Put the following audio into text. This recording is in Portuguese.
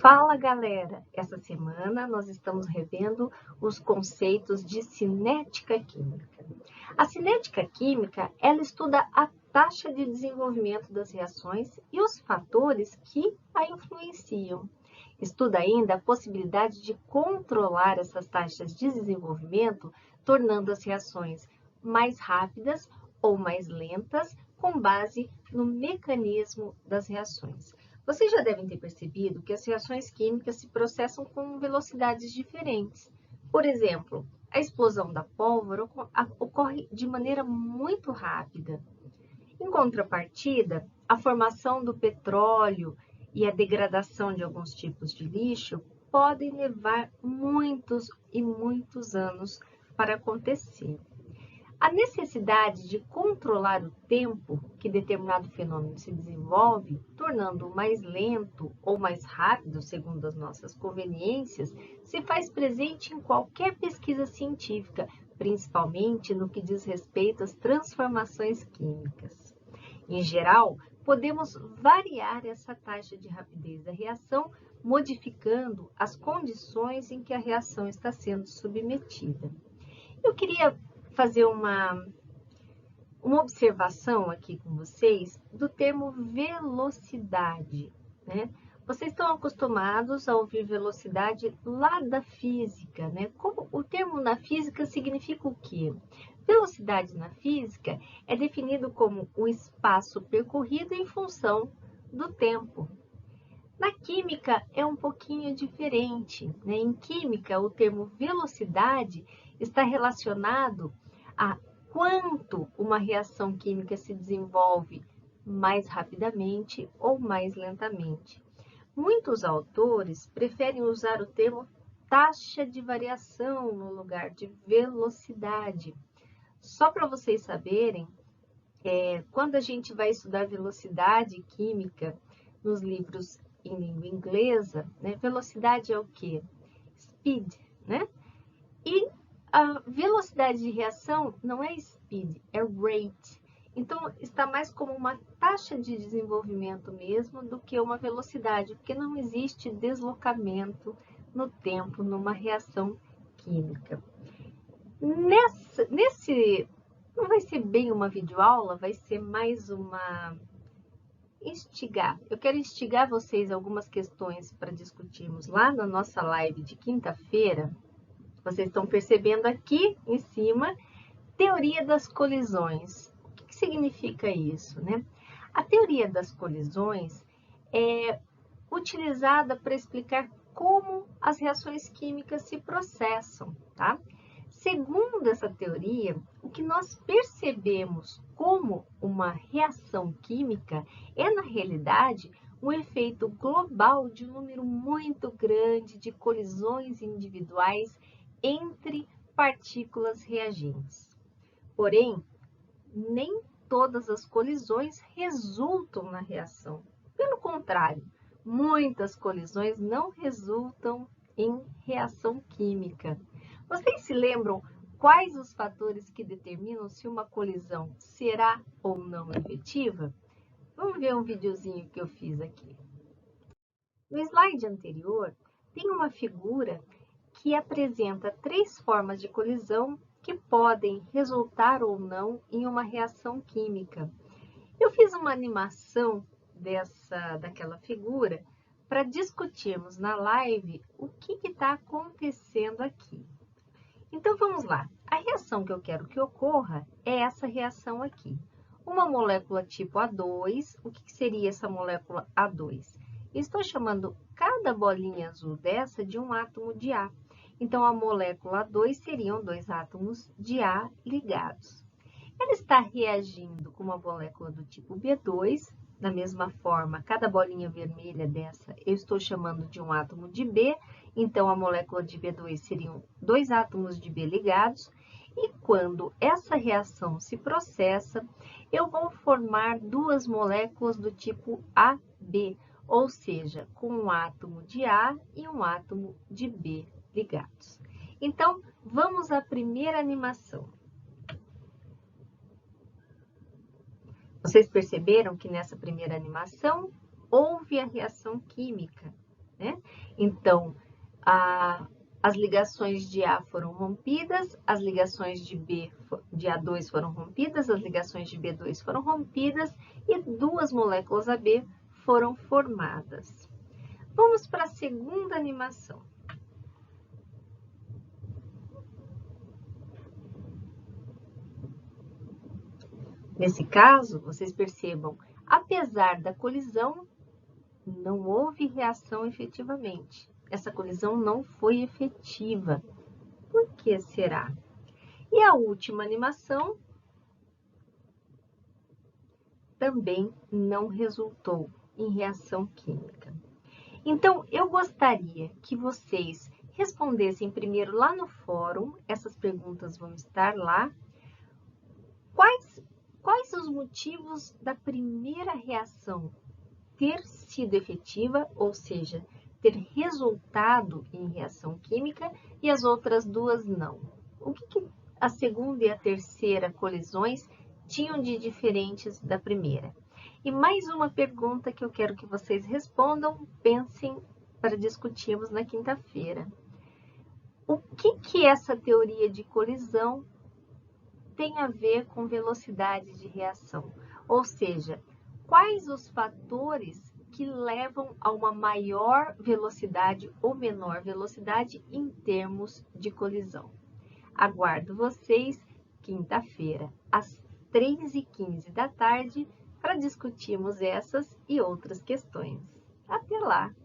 Fala, galera! Essa semana nós estamos revendo os conceitos de cinética química. A cinética química, ela estuda a taxa de desenvolvimento das reações e os fatores que a influenciam. Estuda ainda a possibilidade de controlar essas taxas de desenvolvimento, tornando as reações mais rápidas ou mais lentas, com base no mecanismo das reações. Vocês já devem ter percebido que as reações químicas se processam com velocidades diferentes. Por exemplo, a explosão da pólvora ocorre de maneira muito rápida. Em contrapartida, a formação do petróleo e a degradação de alguns tipos de lixo podem levar muitos e muitos anos para acontecer. A necessidade de controlar o tempo que determinado fenômeno se desenvolve, tornando-o mais lento ou mais rápido, segundo as nossas conveniências, se faz presente em qualquer pesquisa científica, principalmente no que diz respeito às transformações químicas. Em geral, podemos variar essa taxa de rapidez da reação, modificando as condições em que a reação está sendo submetida. Eu queria fazer uma observação aqui com vocês do termo velocidade, né? Vocês estão acostumados a ouvir velocidade lá da física, né? Como o termo na física significa o quê? Velocidade na física é definido como o espaço percorrido em função do tempo. Na química é um pouquinho diferente, né? Em química, o termo velocidade está relacionado a quanto uma reação química se desenvolve mais rapidamente ou mais lentamente. Muitos autores preferem usar o termo taxa de variação no lugar de velocidade. Só para vocês saberem, quando a gente vai estudar velocidade química nos livros em língua inglesa, né, velocidade é o quê? Speed, né? E a velocidade de reação não é speed, é rate. Então, está mais como uma taxa de desenvolvimento mesmo do que uma velocidade, porque não existe deslocamento no tempo numa reação química. Não vai ser bem uma videoaula, vai ser mais uma instigar. Eu quero instigar vocês algumas questões para discutirmos lá na nossa live de quinta-feira. Vocês estão percebendo aqui em cima, teoria das colisões. O que significa isso, né? A teoria das colisões é utilizada para explicar como as reações químicas se processam, tá? Segundo essa teoria, o que nós percebemos como uma reação química é, na realidade, um efeito global de um número muito grande de colisões individuais entre partículas reagentes. Porém, nem todas as colisões resultam na reação. Pelo contrário, muitas colisões não resultam em reação química. Vocês se lembram quais os fatores que determinam se uma colisão será ou não efetiva? Vamos ver um videozinho que eu fiz aqui. No slide anterior, tem uma figura que apresenta 3 formas de colisão que podem resultar ou não em uma reação química. Eu fiz uma animação daquela figura para discutirmos na live o que está acontecendo aqui. Então, vamos lá. A reação que eu quero que ocorra é essa reação aqui. Uma molécula tipo A2, o que seria essa molécula A2? Estou chamando cada bolinha azul dessa de um átomo de A. Então, a molécula A2 seriam 2 átomos de A ligados. Ela está reagindo com uma molécula do tipo B2, da mesma forma, cada bolinha vermelha dessa eu estou chamando de um átomo de B, então a molécula de B2 seriam 2 átomos de B ligados, e quando essa reação se processa, eu vou formar 2 moléculas do tipo AB, ou seja, com um átomo de A e um átomo de B ligados. Então, vamos à primeira animação. Vocês perceberam que nessa primeira animação houve a reação química, né? Então, as ligações de A foram rompidas, as ligações de A2 foram rompidas, as ligações de B2 foram rompidas e duas moléculas AB foram formadas. Vamos para a segunda animação. Nesse caso, vocês percebam, apesar da colisão, não houve reação efetivamente. Essa colisão não foi efetiva. Por que será? E a última animação também não resultou em reação química. Então, eu gostaria que vocês respondessem primeiro lá no fórum, essas perguntas vão estar lá. Quais os motivos da primeira reação ter sido efetiva, ou seja, ter resultado em reação química, e as outras duas não? O que a segunda e a terceira colisões tinham de diferentes da primeira? E mais uma pergunta que eu quero que vocês respondam, pensem para discutirmos na quinta-feira. O que essa teoria de colisão tem a ver com velocidade de reação? Ou seja, quais os fatores que levam a uma maior velocidade ou menor velocidade em termos de colisão? Aguardo vocês quinta-feira, às 3h15 da tarde, para discutirmos essas e outras questões. Até lá!